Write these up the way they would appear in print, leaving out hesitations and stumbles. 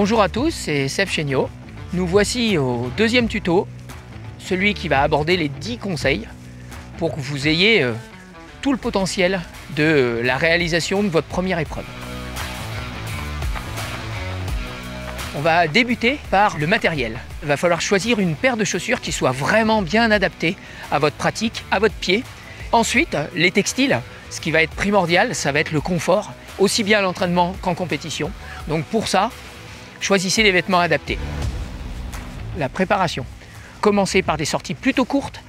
Bonjour à tous, c'est Seb Chéniaud. Nous voici au deuxième tuto, celui qui va aborder les 10 conseils pour que vous ayez tout le potentiel de la réalisation de votre première épreuve. On va débuter par le matériel. Il va falloir choisir une paire de chaussures qui soit vraiment bien adaptée à votre pratique, à votre pied. Ensuite, les textiles, ce qui va être primordial, ça va être le confort, aussi bien à l'entraînement qu'en compétition. Donc pour ça, choisissez des vêtements adaptés. La préparation. Commencez par des sorties plutôt courtes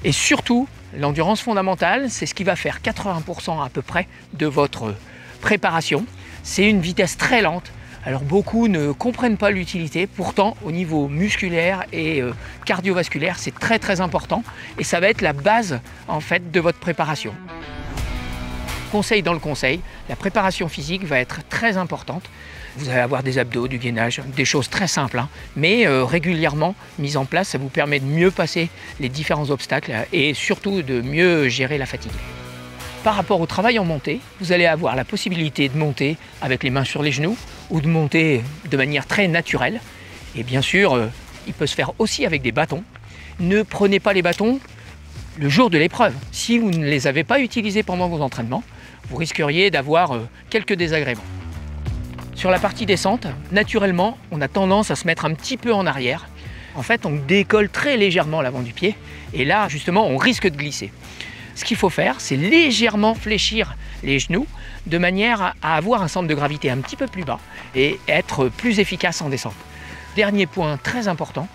et surtout, l'endurance fondamentale, c'est ce qui va faire 80% à peu près de votre préparation. C'est une vitesse très lente. Alors beaucoup ne comprennent pas l'utilité, pourtant au niveau musculaire et cardiovasculaire, c'est très important et ça va être la base en fait de votre préparation. Conseil dans le conseil, la préparation physique va être très importante. Vous allez avoir des abdos, du gainage, des choses très simples, mais régulièrement mises en place, ça vous permet de mieux passer les différents obstacles et surtout de mieux gérer la fatigue. Par rapport au travail en montée, vous allez avoir la possibilité de monter avec les mains sur les genoux ou de monter de manière très naturelle. Et bien sûr, il peut se faire aussi avec des bâtons. Ne prenez pas les bâtons le jour de l'épreuve. Si vous ne les avez pas utilisés pendant vos entraînements, vous risqueriez d'avoir quelques désagréments. Sur la partie descente, naturellement, on a tendance à se mettre un petit peu en arrière. En fait, on décolle très légèrement l'avant du pied et là, justement, on risque de glisser. Ce qu'il faut faire, c'est légèrement fléchir les genoux de manière à avoir un centre de gravité un petit peu plus bas et être plus efficace en descente. Dernier point très important,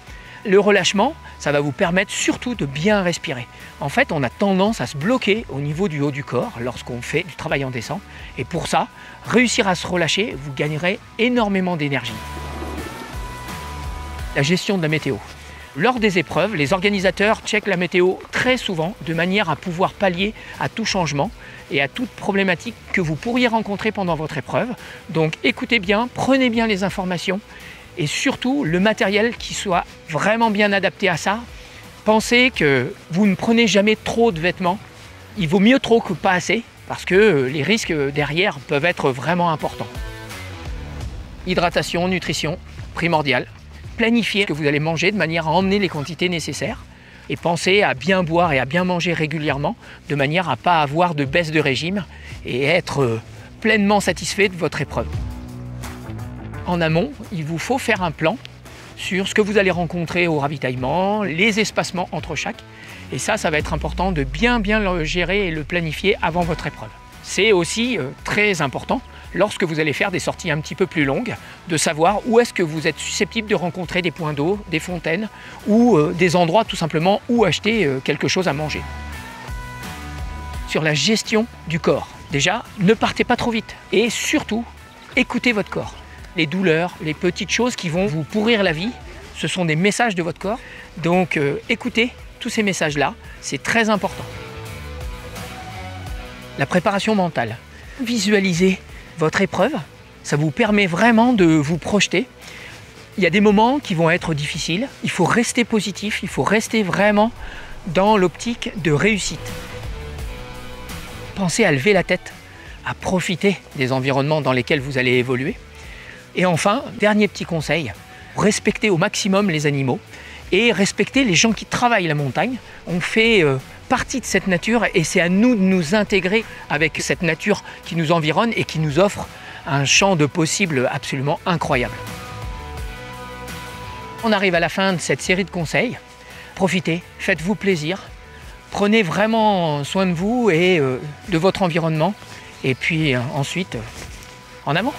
le relâchement, ça va vous permettre surtout de bien respirer. En fait, on a tendance à se bloquer au niveau du haut du corps lorsqu'on fait du travail en descente. Et pour ça, réussir à se relâcher, vous gagnerez énormément d'énergie. La gestion de la météo. Lors des épreuves, les organisateurs checkent la météo très souvent de manière à pouvoir pallier à tout changement et à toute problématique que vous pourriez rencontrer pendant votre épreuve. Donc écoutez bien, prenez bien les informations et surtout le matériel qui soit vraiment bien adapté à ça. Pensez que vous ne prenez jamais trop de vêtements. Il vaut mieux trop que pas assez parce que les risques derrière peuvent être vraiment importants. Hydratation, nutrition, primordial. Planifiez ce que vous allez manger de manière à emmener les quantités nécessaires et pensez à bien boire et à bien manger régulièrement de manière à ne pas avoir de baisse de régime et être pleinement satisfait de votre épreuve. En amont, il vous faut faire un plan sur ce que vous allez rencontrer au ravitaillement, les espacements entre chaque et ça va être important de bien le gérer et le planifier avant votre épreuve. C'est aussi très important lorsque vous allez faire des sorties un petit peu plus longues, de savoir où est-ce que vous êtes susceptible de rencontrer des points d'eau, des fontaines ou des endroits tout simplement où acheter quelque chose à manger. Sur la gestion du corps, déjà, ne partez pas trop vite et surtout, écoutez votre corps. Les douleurs, les petites choses qui vont vous pourrir la vie, ce sont des messages de votre corps. Donc écoutez tous ces messages-là, c'est très important. La préparation mentale. Visualisez votre épreuve, ça vous permet vraiment de vous projeter. Il y a des moments qui vont être difficiles, il faut rester positif, il faut rester vraiment dans l'optique de réussite. Pensez à lever la tête, à profiter des environnements dans lesquels vous allez évoluer. Et enfin, dernier petit conseil, respectez au maximum les animaux et respectez les gens qui travaillent la montagne. On fait partie de cette nature et c'est à nous de nous intégrer avec cette nature qui nous environne et qui nous offre un champ de possibles absolument incroyable. On arrive à la fin de cette série de conseils. Profitez, faites-vous plaisir, prenez vraiment soin de vous et de votre environnement et puis ensuite, en avant.